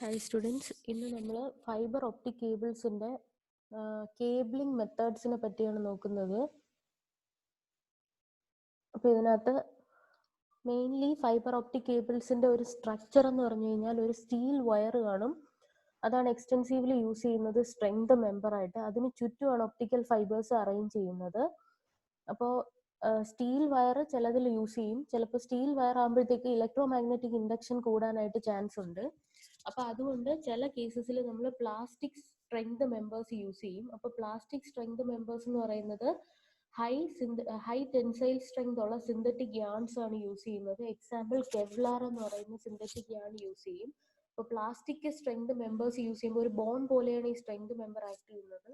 Hi students, ഇന്ന് നമ്മൾ fibre optic കേബിൾസിന്റെ cabling മെത്തേഡ്സിനെ പറ്റിയാണ് നോക്കുന്നത്. അപ്പോൾ ഇതിനകത്ത് മെയിൻലി ഫൈബർ ഒപ്റ്റിക് കേബിൾസിന്റെ ഒരു സ്ട്രക്ചർ എന്ന് പറഞ്ഞു കഴിഞ്ഞാൽ ഒരു സ്റ്റീൽ വയർ കാണും. അതാണ് എക്സ്റ്റെൻസീവ്ലി യൂസ് ചെയ്യുന്നത് സ്ട്രെങ്ത് മെമ്പർ ആയിട്ട്. അതിന് ചുറ്റുമാണ് ഒപ്റ്റിക്കൽ ഫൈബേഴ്സ് അറേഞ്ച് ചെയ്യുന്നത്. അപ്പോൾ സ്റ്റീൽ വയർ ചിലതിൽ യൂസ് ചെയ്യും. ചിലപ്പോൾ സ്റ്റീൽ വയർ ആകുമ്പോഴത്തേക്ക് ഇലക്ട്രോ മാഗ്നറ്റിക് ഇൻഡക്ഷൻ കൂടാനായിട്ട് ചാൻസ് ഉണ്ട്. അപ്പോൾ അതുകൊണ്ട് ചില കേസസിൽ നമ്മൾ പ്ലാസ്റ്റിക് സ്ട്രെങ്ത് മെമ്പേഴ്സ് യൂസ് ചെയ്യും. അപ്പോൾ പ്ലാസ്റ്റിക് സ്ട്രെങ്ത് മെമ്പേഴ്സ് എന്ന് പറയുന്നത് ഹൈ ടെൻസൈൽ സ്ട്രെങ്ത് ഉള്ള സിന്തറ്റിക് യാൺസ് ആണ് യൂസ് ചെയ്യുന്നത്. എക്സാമ്പിൾ കെവ്ലാർ എന്ന് പറയുന്ന സിന്തറ്റിക് യാൺ യൂസ് ചെയ്യും. അപ്പോൾ പ്ലാസ്റ്റിക് സ്ട്രെങ്ത് മെമ്പേഴ്സ് യൂസ് ചെയ്യുമ്പോൾ ഒരു ബോൺ പോലെയാണ് ഈ സ്ട്രെങ്ത് മെമ്പർ ആക്ട് ചെയ്യുന്നത്.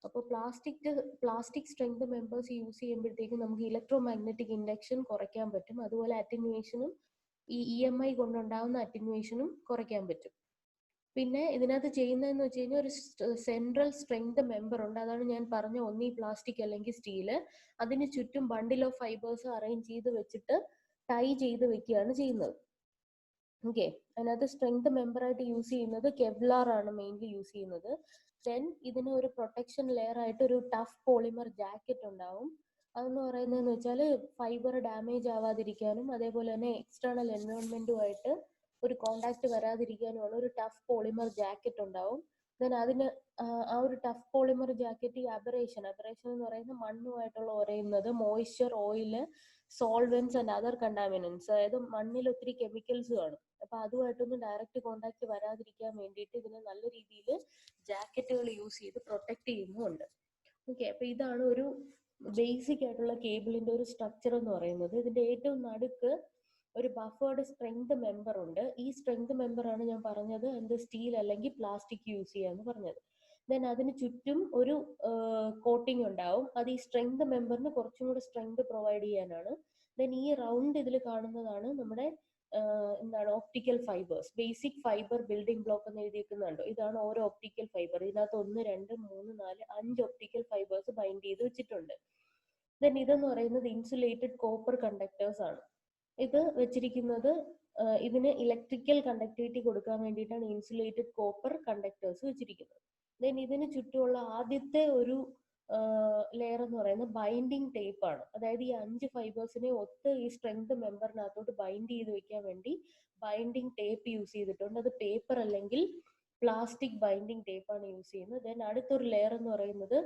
അപ്പോൾ പ്ലാസ്റ്റിക് സ്ട്രെങ്ത് മെമ്പേഴ്സ് യൂസ് ചെയ്യുമ്പോഴത്തേക്കും നമുക്ക് ഇലക്ട്രോ മാഗ്നറ്റിക് ഇൻഡക്ഷൻ കുറയ്ക്കാൻ പറ്റും. അതുപോലെ അറ്റന്വേഷനും ഈ EMI കൊണ്ടുണ്ടാകുന്ന അറ്റന്വേഷനും കുറയ്ക്കാൻ പറ്റും. പിന്നെ ഇതിനകത്ത് ചെയ്യുന്നതെന്ന് വെച്ച് കഴിഞ്ഞാൽ ഒരു സെൻട്രൽ സ്ട്രെങ്ത് മെമ്പർ ഉണ്ട്. അതാണ് ഞാൻ പറഞ്ഞ ഒന്നീ പ്ലാസ്റ്റിക് അല്ലെങ്കിൽ സ്റ്റീല്. അതിന് ചുറ്റും ബണ്ടിൽ ഓഫ് ഫൈബേഴ്സ് അറേഞ്ച് ചെയ്ത് വെച്ചിട്ട് ടൈ ചെയ്ത് വെക്കുകയാണ് ചെയ്യുന്നത്. ഓക്കെ, അതിനകത്ത് സ്ട്രെങ്ത് മെമ്പറായിട്ട് യൂസ് ചെയ്യുന്നത് കെവ്ലാർ ആണ് മെയിൻലി യൂസ് ചെയ്യുന്നത്. ദെൻ ഇതിന് ഒരു പ്രൊട്ടക്ഷൻ ലെയർ ആയിട്ട് ഒരു ടഫ് പോളിമർ ജാക്കറ്റ് ഉണ്ടാവും. അതെന്ന് പറയുന്നതെന്ന് വെച്ചാൽ ഫൈബർ ഡാമേജ് ആവാതിരിക്കാനും അതേപോലെ തന്നെ എക്സ്റ്റേണൽ എൻവയോൺമെന്റുമായിട്ട് ഒരു കോണ്ടാക്ട് വരാതിരിക്കാനുമുള്ള ഒരു ടഫ് പോളിമർ ജാക്കറ്റ് ഉണ്ടാവും. ദെൻ അതിന് ആ ഒരു ടഫ് പോളിമർ ജാക്കറ്റ് ഈ അബറേഷൻ എന്ന് പറയുന്ന മണ്ണുമായിട്ടുള്ള ഉരയുന്നത്, moisture, oil, solvents and other contaminants, അതായത് മണ്ണിൽ ഒത്തിരി കെമിക്കൽസ് കാണും. അപ്പൊ അതുമായിട്ടൊന്നും ഡയറക്റ്റ് കോണ്ടാക്ട് വരാതിരിക്കാൻ വേണ്ടിയിട്ട് ഇതിന് നല്ല രീതിയിൽ ജാക്കറ്റുകൾ യൂസ് ചെയ്ത് പ്രൊട്ടക്ട് ചെയ്യുന്നുമുണ്ട്. ഓക്കെ, അപ്പൊ ഇതാണ് ഒരു ബേസിക് ആയിട്ടുള്ള കേബിളിന്റെ ഒരു സ്ട്രക്ചർ എന്ന് പറയുന്നത്. ഇതിന്റെ ഏറ്റവും നടുക്ക് ഒരു ബഫേർഡ് സ്ട്രെങ്ത് മെമ്പർ ഉണ്ട്. ഈ സ്ട്രെങ്ത് മെമ്പർ ആണ് ഞാൻ പറഞ്ഞത് എന്ത് സ്റ്റീൽ അല്ലെങ്കിൽ പ്ലാസ്റ്റിക് യൂസ് ചെയ്യാന്ന് പറഞ്ഞത്. ദെൻ അതിന് ചുറ്റും ഒരു കോട്ടിംഗ് ഉണ്ടാവും. അത് ഈ സ്ട്രെങ്ത് മെമ്പറിന് കുറച്ചും കൂടെ സ്ട്രെങ്ത് പ്രൊവൈഡ് ചെയ്യാനാണ്. ദെൻ ഈ റൗണ്ട് ഇതിൽ കാണുന്നതാണ് നമ്മുടെ എന്താണ് optical fibres. Basic fibre building block എന്ന് എഴുതിയിരിക്കുന്നുണ്ടോ, ഇതാണ് ഓരോ ഒപ്റ്റിക്കൽ ഫൈബർ. ഇതിനകത്ത് 1, 2, 3, 4, 5 ഒപ്റ്റിക്കൽ ഫൈബേഴ്സ് ബൈൻഡ് ചെയ്ത് വെച്ചിട്ടുണ്ട്. ദെൻ ഇതെന്ന് പറയുന്നത് ഇൻസുലേറ്റഡ് കോപ്പർ കണ്ടക്ടേഴ്സ് ആണ്. ഇത് വെച്ചിരിക്കുന്നത് ഇതിന് ഇലക്ട്രിക്കൽ കണ്ടക്ടിവിറ്റി കൊടുക്കാൻ വേണ്ടിയിട്ടാണ് ഇൻസുലേറ്റഡ് കോപ്പർ കണ്ടക്ടേഴ്സ് വെച്ചിരിക്കുന്നത്. ദെൻ ഇതിന് ചുറ്റുമുള്ള ആദ്യത്തെ ഒരു ലെയർ എന്ന് പറയുന്നത് ബൈൻഡിങ് ടേപ്പ് ആണ്. അതായത് ഈ 5 ഫൈബേഴ്സിനെ ഒത്ത് ഈ സ്ട്രെങ്ത് മെമ്പറിനകത്തോട്ട് ബൈൻഡ് ചെയ്ത് വെക്കാൻ വേണ്ടി ബൈൻഡിങ് ടേപ്പ് യൂസ് ചെയ്തിട്ടുണ്ട്. അത് പേപ്പർ അല്ലെങ്കിൽ പ്ലാസ്റ്റിക് ബൈൻഡിങ് ടേപ്പ് ആണ് യൂസ് ചെയ്യുന്നത്. ദെൻ അടുത്തൊരു ലെയർ എന്ന് പറയുന്നത്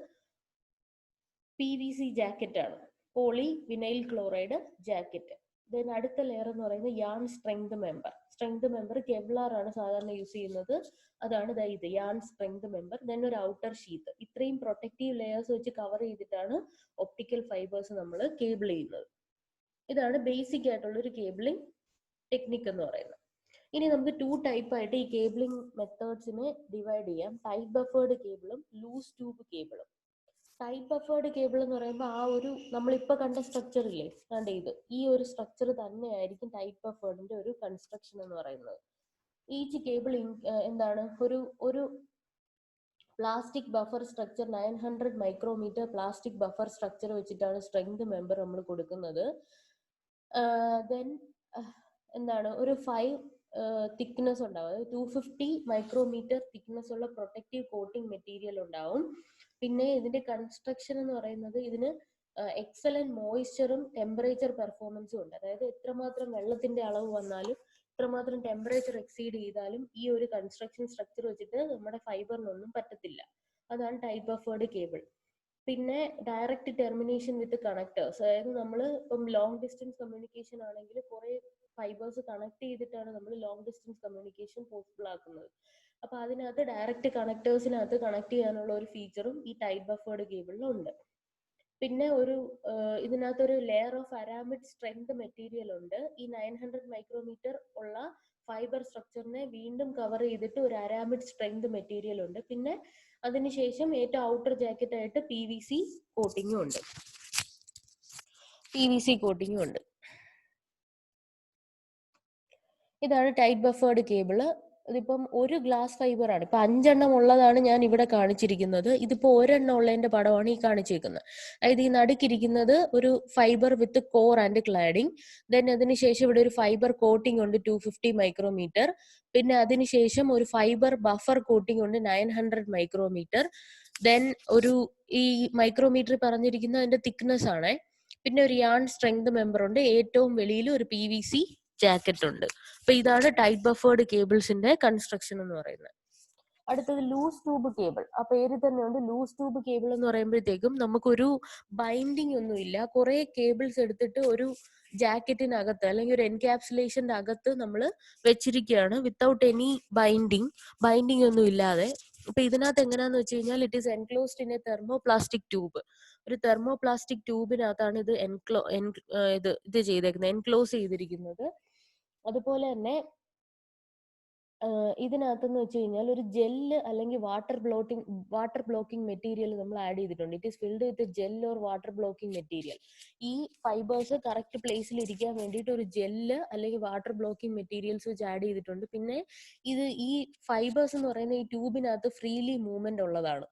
PVC ജാക്കറ്റ് ആണ്, poly vinyl chloride jacket. Then അടുത്ത ലെയർ എന്ന് പറയുന്നത് യാൺ സ്ട്രെങ്ത് മെമ്പർ കെവ്ലാർ ആണ് സാധാരണ യൂസ് ചെയ്യുന്നത്. അതാണ് ഇത് യാൺ സ്ട്രെങ്ത് മെമ്പർ. ദെൻ ഒരു ഔട്ടർ ഷീത്ത്. ഇത്രയും പ്രൊട്ടക്റ്റീവ് ലെയേഴ്സ് വെച്ച് കവർ ചെയ്തിട്ടാണ് ഒപ്റ്റിക്കൽ ഫൈബേഴ്സ് നമ്മൾ കേബിൾ ചെയ്യുന്നത്. ഇതാണ് ബേസിക് ആയിട്ടുള്ള ഒരു കേബിളിംഗ് ടെക്നിക് എന്ന് പറയുന്നത്. ഇനി നമുക്ക് 2 ടൈപ്പ് ആയിട്ട് ഈ കേബിളിംഗ് മെത്തേഡ്സിനെ ഡിവൈഡ് ചെയ്യാം. ടൈറ്റ് ബഫേർഡ് കേബിളും ലൂസ് ട്യൂബ് കേബിളും. ടൈറ്റ് ബഫേർഡ് കേബിൾ എന്ന് പറയുമ്പോൾ ആ ഒരു നമ്മളിപ്പോൾ കണ്ട സ്ട്രക്ചർ ഇല്ലേ, ഇത് ഈ ഒരു സ്ട്രക്ചർ തന്നെയായിരിക്കും ടൈറ്റ് ബഫേർഡിന്റെ ഒരു കൺസ്ട്രക്ഷൻ എന്ന് പറയുന്നത്. ഈച്ച് കേബിൾ എന്താണ് ഒരു plastic buffer structure 900 micrometer plastic buffer structure വെച്ചിട്ടാണ് സ്ട്രെങ്ത് മെമ്പർ നമ്മൾ കൊടുക്കുന്നത്. ദെൻ എന്താണ് ഒരു 5 തിക്നെസ് ഉണ്ടാവും. 250 മൈക്രോമീറ്റർ തിക്നെസ് ഉള്ള പ്രൊട്ടക്റ്റീവ് കോട്ടിംഗ് മെറ്റീരിയൽ ഉണ്ടാവും. പിന്നെ ഇതിന്റെ കൺസ്ട്രക്ഷൻ എന്ന് പറയുന്നത് ഇതിന് എക്സലന്റ് മോയ്സ്ചറും ടെമ്പറേച്ചർ പെർഫോമൻസും ഉണ്ട്. അതായത് എത്രമാത്രം വെള്ളത്തിന്റെ അളവ് വന്നാലും എത്രമാത്രം ടെമ്പറേച്ചർ എക്സീഡ് ചെയ്താലും ഈ ഒരു കൺസ്ട്രക്ഷൻ സ്ട്രക്ചർ വെച്ചിട്ട് നമ്മുടെ ഫൈബറിനൊന്നും പറ്റത്തില്ല. അതാണ് ടൈറ്റ് ബഫേർഡ് കേബിൾ. പിന്നെ ഡയറക്റ്റ് ടെർമിനേഷൻ വിത്ത് കണക്ടേഴ്സ്. അതായത് നമ്മൾ ഇപ്പം ലോങ് ഡിസ്റ്റൻസ് കമ്മ്യൂണിക്കേഷൻ ആണെങ്കിൽ കുറെ ഫൈബേഴ്സ് കണക്ട് ചെയ്തിട്ടാണ് നമ്മൾ ലോങ് ഡിസ്റ്റൻസ് കമ്മ്യൂണിക്കേഷൻ പോസിബിൾ ആക്കുന്നത്. അപ്പൊ അതിനകത്ത് ഡയറക്റ്റ് കണക്ടേഴ്സിനകത്ത് കണക്ട് ചെയ്യാനുള്ള ഒരു ഫീച്ചറും ഈ ടൈറ്റ് ബഫേർഡ് കേബിളിലുണ്ട്. പിന്നെ ഇതിനകത്തൊരു layer of aramid strength material ഉണ്ട്. ഈ 900 മൈക്രോമീറ്റർ ഉള്ള ഫൈബർ സ്ട്രക്ചറിനെ വീണ്ടും കവർ ചെയ്തിട്ട് ഒരു അരാമിഡ് സ്ട്രെങ്ത് മെറ്റീരിയൽ ഉണ്ട്. പിന്നെ അതിനുശേഷം ഏറ്റവും ഔട്ടർ ജാക്കറ്റ് ആയിട്ട് PVC കോട്ടിങ്ങും ഉണ്ട്. ഇതാണ് ടൈറ്റ് ബഫേർഡ് കേബിള്. ഇതിപ്പം ഒരു ഗ്ലാസ് ഫൈബർ ആണ്. ഇപ്പൊ 5 ഉള്ളതാണ് ഞാൻ ഇവിടെ കാണിച്ചിരിക്കുന്നത്. ഇതിപ്പോ ഒരെണ്ണം ഉള്ളതിന്റെ പടമാണ് ഈ കാണിച്ചിരിക്കുന്നത്. അതായത് ഈ നടുക്കിരിക്കുന്നത് ഒരു fibre with core and cladding. Then അതിനുശേഷം ഇവിടെ ഒരു ഫൈബർ കോട്ടിംഗ് ഉണ്ട് 250 മൈക്രോമീറ്റർ. പിന്നെ അതിനുശേഷം ഒരു ഫൈബർ ബഫർ കോട്ടിംഗ് ഉണ്ട് 900 മൈക്രോമീറ്റർ. ദെൻ ഒരു ഈ മൈക്രോമീറ്റർ പറഞ്ഞിരിക്കുന്ന അതിന്റെ തിക്നെസ് ആണ്. പിന്നെ ഒരു യാൺ സ്ട്രെങ്ത് മെമ്പർ ഉണ്ട്. ഏറ്റവും വെളിയിൽ ഒരു PVC ജാക്കറ്റ് ഉണ്ട്. അപ്പൊ ഇതാണ് ടൈറ്റ് ബഫേർഡ് കേബിൾസിന്റെ കൺസ്ട്രക്ഷൻ എന്ന് പറയുന്നത്. അടുത്തത് ലൂസ് ട്യൂബ് കേബിൾ. ആ പേര് തന്നെ ഉണ്ട് ലൂസ് ട്യൂബ് കേബിൾ എന്ന് പറയുമ്പോഴത്തേക്കും നമുക്കൊരു ബൈൻഡിങ് ഒന്നും ഇല്ല. കുറെ കേബിൾസ് എടുത്തിട്ട് ഒരു ജാക്കറ്റിനകത്ത് അല്ലെങ്കിൽ ഒരു എൻകാപ്സുലേഷന്റെ അകത്ത് നമ്മൾ വെച്ചിരിക്കുകയാണ് വിത്തൗട്ട് എനി ബൈൻഡിങ് ഒന്നും ഇല്ലാതെ. അപ്പൊ ഇതിനകത്ത് എങ്ങനെയാന്ന് വെച്ച് കഴിഞ്ഞാൽ it is enclosed in A thermoplastic tube. ഒരു തെർമോപ്ലാസ്റ്റിക് ട്യൂബിനകത്താണ് ഇത് ഇത് ചെയ്തേക്കുന്നത്, എൻക്ലോസ് ചെയ്തിരിക്കുന്നത്. അതുപോലെ തന്നെ ഇതിനകത്തെന്ന് വെച്ച് കഴിഞ്ഞാൽ ഒരു ജെല്ല് അല്ലെങ്കിൽ വാട്ടർ ബ്ലോക്കിംഗ് മെറ്റീരിയൽ നമ്മൾ ആഡ് ചെയ്തിട്ടുണ്ട്. It is filled with gel or water blocking material. ഈ ഫൈബേഴ്സ് കറക്റ്റ് പ്ലേസിൽ ഇരിക്കാൻ വേണ്ടിയിട്ട് ഒരു ജെല്ല് അല്ലെങ്കിൽ വാട്ടർ ബ്ലോക്കിംഗ് മെറ്റീരിയൽസ് വെച്ച് ആഡ് ചെയ്തിട്ടുണ്ട്. പിന്നെ ഈ ഫൈബേഴ്സ് എന്ന് പറയുന്ന ഈ ട്യൂബിനകത്ത് ഫ്രീലി മൂവ്മെന്റ് ഉള്ളതാണ്.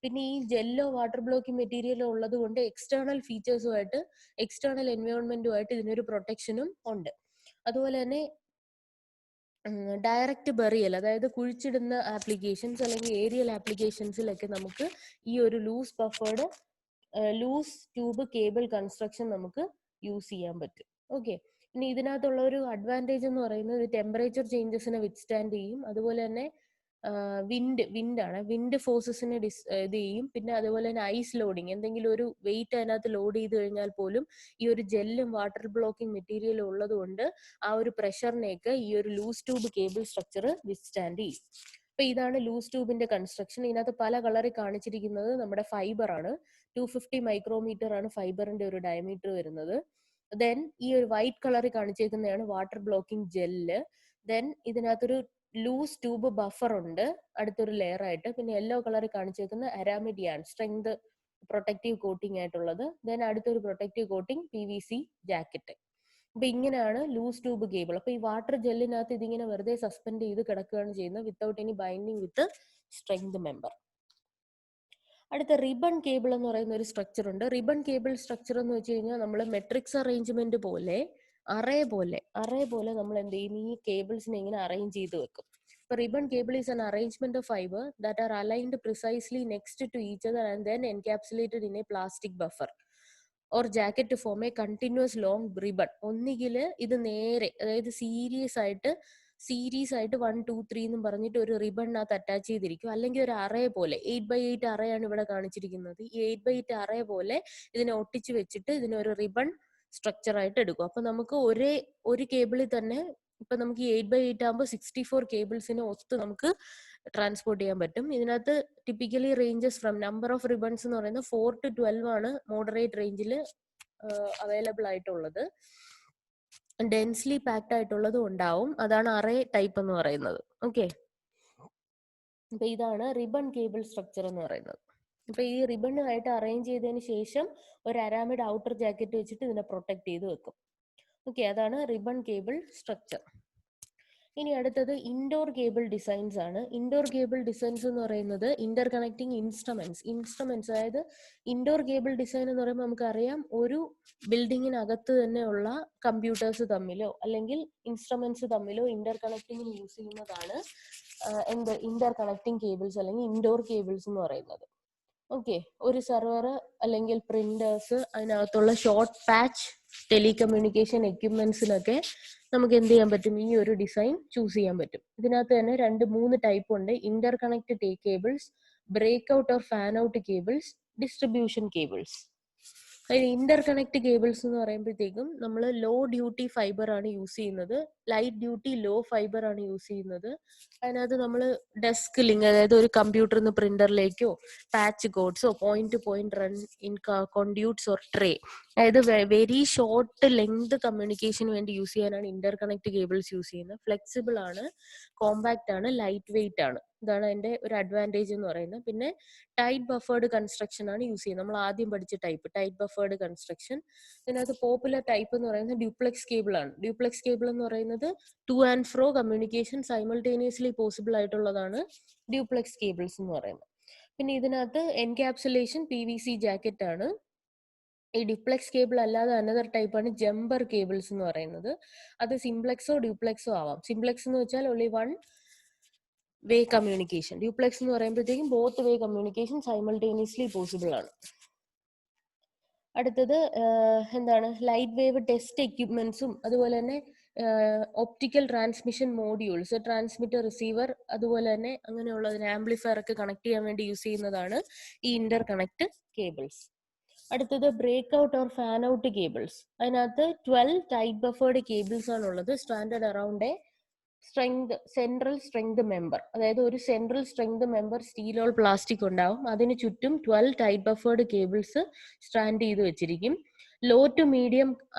പിന്നെ ഈ ജെല്ലോ വാട്ടർ ബ്ലോക്കിംഗ് മെറ്റീരിയലോ ഉള്ളത് കൊണ്ട് എക്സ്റ്റേണൽ ഫീച്ചേഴ്സുമായിട്ട് എക്സ്റ്റേണൽ എൻവയോൺമെന്റുമായിട്ട് ഇതിനൊരു പ്രൊട്ടക്ഷനും ഉണ്ട്. അതുപോലെ തന്നെ ഡയറക്റ്റ് ബറിയൽ, അതായത് കുഴിച്ചിടുന്ന ആപ്ലിക്കേഷൻസ് അല്ലെങ്കിൽ ഏരിയൽ ആപ്ലിക്കേഷൻസിലൊക്കെ നമുക്ക് ഈ ഒരു ലൂസ് ട്യൂബ് കേബിൾ കൺസ്ട്രക്ഷൻ നമുക്ക് യൂസ് ചെയ്യാൻ പറ്റും. ഓക്കെ. ഇനി ഇതിനകത്തുള്ള ഒരു അഡ്വാൻറ്റേജ് എന്ന് പറയുന്നത് ടെമ്പറേച്ചർ ചേഞ്ചസിനെ വിത്ത്സ്റ്റാൻഡ് ചെയ്യും. അതുപോലെ തന്നെ വിൻഡ് ഫോഴ്സസിനെ ഇത് ചെയ്യും. പിന്നെ അതുപോലെ തന്നെ ഐസ് ലോഡിങ്, എന്തെങ്കിലും ഒരു വെയിറ്റ് അതിനകത്ത് ലോഡ് ചെയ്ത് കഴിഞ്ഞാൽ പോലും ഈ ഒരു ജെല്ലും വാട്ടർ ബ്ലോക്കിംഗ് മെറ്റീരിയലും ഉള്ളത് കൊണ്ട് ആ ഒരു പ്രഷറിനെയൊക്കെ ഈ ഒരു loose tube cable structure withstand ചെയ്യും. അപ്പൊ ഇതാണ് ലൂസ് ട്യൂബിന്റെ കൺസ്ട്രക്ഷൻ. ഇതിനകത്ത് പല കളറിൽ കാണിച്ചിരിക്കുന്നത് നമ്മുടെ ഫൈബർ ആണ്. 250 മൈക്രോമീറ്റർ ആണ് ഫൈബറിന്റെ ഒരു ഡയമീറ്റർ വരുന്നത്. ദെൻ ഈ ഒരു വൈറ്റ് കളറിൽ കാണിച്ചിരിക്കുന്നതാണ് വാട്ടർ ബ്ലോക്കിംഗ് ജെല്ല്. ദെൻ ഇതിനകത്തൊരു ലൂസ് ട്യൂബ് ബഫർ ഉണ്ട് അടുത്തൊരു ലെയർ ആയിട്ട്. പിന്നെ യെല്ലോ കളറിൽ കാണിച്ചിരിക്കുന്ന aramid yarn strength protective coating ആയിട്ടുള്ളത്. ദെൻ അടുത്തൊരു പ്രൊട്ടക്റ്റീവ് കോട്ടിംഗ് PVC ജാക്കറ്റ്. അപ്പൊ ഇങ്ങനെയാണ് ലൂസ് ട്യൂബ് കേബിൾ. അപ്പൊ ഈ വാട്ടർ ജെല്ലിനകത്ത് ഇതിങ്ങനെ വെറുതെ സസ്പെൻഡ് ചെയ്ത് കിടക്കുകയാണ് ചെയ്യുന്നത് വിത്തൗട്ട് എനി ബൈൻഡിങ് വിത്ത് സ്ട്രെങ്ത് മെമ്പർ. അടുത്ത റിബൺ കേബിൾ എന്ന് പറയുന്ന ഒരു സ്ട്രക്ചർ ഉണ്ട്. റിബൺ കേബിൾ സ്ട്രക്ചർ എന്ന് വെച്ച് കഴിഞ്ഞാൽ നമ്മൾ മെട്രിക്സ് അറേഞ്ച്മെന്റ് പോലെ അറേ പോലെ നമ്മൾ എന്ത് ചെയ്യും, ഈ കേബിൾസിനെ ഇങ്ങനെ അറേഞ്ച് ചെയ്ത് വെക്കും. ഇപ്പൊ ribbon cable is an arrangement of fiber that are aligned precisely next to each other and then encapsulated in a plastic buffer or jacket to form a continuous long ribbon. ഒന്നുകിൽ ഇത് നേരെ, അതായത് series ആയിട്ട് 1 2 3 എന്നും പറഞ്ഞിട്ട് ഒരു റിബണിനകത്ത് attach ചെയ്തിരിക്കും. അല്ലെങ്കിൽ ഒരു അറേ പോലെ 8x8 അറയാണ് ഇവിടെ കാണിച്ചിരിക്കുന്നത്. ഈ 8x8 അറേ പോലെ ഇതിനെ ഒട്ടിച്ച് വെച്ചിട്ട് ഇതിനൊരു റിബൺ സ്ട്രക്ചർ ആയിട്ട് എടുക്കും. അപ്പൊ നമുക്ക് ഒരു കേബിളിൽ തന്നെ ഇപ്പൊ നമുക്ക് ഈ 8x8 ആകുമ്പോൾ 64 കേബിൾസിനെ ഒത്ത് നമുക്ക് ട്രാൻസ്പോർട്ട് ചെയ്യാൻ പറ്റും. ഇതിനകത്ത് typically ranges from number of ribbons എന്ന് പറയുന്നത് 4 to 12 ആണ് മോഡറേറ്റ് റേഞ്ചിൽ അവൈലബിൾ ആയിട്ടുള്ളത്. ഡെൻസ്ലി പാക്ഡ് ആയിട്ടുള്ളതും ഉണ്ടാവും. അതാണ് അറേ ടൈപ്പ് എന്ന് പറയുന്നത്. ഓക്കെ. അപ്പൊ ഇതാണ് റിബൺ കേബിൾ സ്ട്രക്ചർ എന്ന് പറയുന്നത്. അപ്പൊ ഈ റിബണുമായിട്ട് അറേഞ്ച് ചെയ്തതിന് ശേഷം ഒരു അരാമിഡ് ഔട്ടർ ജാക്കറ്റ് വെച്ചിട്ട് ഇതിനെ പ്രൊട്ടക്ട് ചെയ്ത് വെക്കും. ഓക്കെ, അതാണ് റിബൺ കേബിൾ സ്ട്രക്ചർ. ഇനി അടുത്തത് ഇൻഡോർ കേബിൾ ഡിസൈൻസ് ആണ്. ഇൻഡോർ കേബിൾ ഡിസൈൻസ് എന്ന് പറയുന്നത് ഇന്റർ കണക്ടിങ് ഇൻസ്ട്രുമെന്റ്സ് അതായത് ഇൻഡോർ കേബിൾ ഡിസൈൻ എന്ന് പറയുമ്പോൾ നമുക്കറിയാം ഒരു ബിൽഡിങ്ങിനകത്ത് തന്നെയുള്ള കമ്പ്യൂട്ടേഴ്സ് തമ്മിലോ അല്ലെങ്കിൽ ഇൻസ്ട്രുമെന്റ്സ് തമ്മിലോ ഇന്റർ കണക്ടിങ്ങിന് യൂസ് ചെയ്യുന്നതാണ് ഇന്റർ കണക്ടിങ് കേബിൾസ് അല്ലെങ്കിൽ ഇൻഡോർ കേബിൾസ് എന്ന് പറയുന്നത്. ഓക്കെ, ഒരു സെർവർ അല്ലെങ്കിൽ പ്രിന്റേഴ്സ്, അതിനകത്തുള്ള ഷോർട്ട് പാച്ച് ടെലികമ്മ്യൂണിക്കേഷൻ എക്യുപ്മെന്റ്സിനൊക്കെ നമുക്ക് എന്ത് ചെയ്യാൻ പറ്റും, ഈ ഒരു ഡിസൈൻ ചൂസ് ചെയ്യാൻ പറ്റും. ഇതിനകത്ത് തന്നെ 2-3 ടൈപ്പ് ഉണ്ട്. Interconnect cables, break out or fan out cables, distribution cables. Interconnect cables എന്ന് പറയുമ്പോഴത്തേക്കും നമ്മൾ ലോ ഡ്യൂട്ടി ഫൈബർ ആണ് യൂസ് ചെയ്യുന്നത്, ലൈറ്റ് ഡ്യൂട്ടി ലോ ഫൈബർ ആണ് യൂസ് ചെയ്യുന്നത്. അതിനകത്ത് നമ്മൾ ഡെസ്ക് ലിങ്ക്, അതായത് ഒരു കമ്പ്യൂട്ടറിൽ നിന്ന് പ്രിന്ററിലേക്കോ പാച്ച് കോഡ്സോ point to point run in conduits or tray, അതായത് വെരി ഷോർട്ട് ലെങ്ത് കമ്മ്യൂണിക്കേഷന് വേണ്ടി യൂസ് ചെയ്യാനാണ് ഇന്റർ കണക്ട് കേബിൾസ് യൂസ് ചെയ്യുന്നത്. ഫ്ലെക്സിബിൾ ആണ്, കോമ്പാക്ട് ആണ്, ലൈറ്റ് വെയിറ്റ് ആണ്. ഇതാണ് അതിന്റെ ഒരു അഡ്വാൻറ്റേജ് എന്ന് പറയുന്നത്. പിന്നെ ടൈറ്റ് ബഫേർഡ് കൺസ്ട്രക്ഷൻ ആണ് യൂസ് ചെയ്യുന്നത്. നമ്മൾ ആദ്യം പഠിച്ച ടൈറ്റ് ബഫേർഡ് കൺസ്ട്രക്ഷൻ. ഇതിനകത്ത് പോപ്പുലർ ടൈപ്പ് എന്ന് പറയുന്നത് ഡ്യൂപ്ലെക്സ് കേബിൾ ആണ്. ഡ്യൂപ്ലെക്സ് കേബിൾ എന്ന് പറയുന്നത് പറയുന്നത് two and fro communication simultaneously possible ആയിട്ടുള്ളതാണ് ഡ്യൂപ്ലെക്സ് കേബിൾസ് എന്ന് പറയുന്നത്. പിന്നെ ഇതിനകത്ത് എൻകാപ്സുലേഷൻ PVC ജാക്കറ്റ് ആണ്. ഈ ഡ്യൂപ്ലെക്സ് കേബിൾ അല്ലാതെ അനദർ ടൈപ്പാണ് ജമ്പർ കേബിൾസ് എന്ന് പറയുന്നത്. അത് സിംപ്ലെക്സോ ഡ്യൂപ്ലെക്സോ ആവാം. സിംപ്ലെക്സ് എന്ന് വെച്ചാൽ only one way communication. Duplex എന്ന് പറയുമ്പോഴത്തേക്കും both way communication simultaneously possible ആണ്. അടുത്തത് എന്താണ് ലൈറ്റ് വേവ് ടെസ്റ്റ് എക്യുപ്മെന്റ്സും അതുപോലെ തന്നെ optical transmission modules, transmitter, receiver, അതുപോലെ തന്നെ അങ്ങനെയുള്ളതിന് ആംപ്ലിഫയർ ഒക്കെ കണക്ട് ചെയ്യാൻ വേണ്ടി യൂസ് ചെയ്യുന്നതാണ് ഈ ഇന്റർ കണക്ട് കേബിൾസ്. അടുത്തത് break out or fan out cables. അതിനകത്ത് 12 ടൈറ്റ് ബഫേർഡ് കേബിൾസ് ആണുള്ളത്. Standard around a central strength member. അതായത് ഒരു central strength member steel or plastic ഉണ്ടാവും. അതിന് ചുറ്റും 12 ടൈറ്റ് ബഫേർഡ് കേബിൾസ് സ്റ്റാൻഡ് ചെയ്ത് വെച്ചിരിക്കും. Low to medium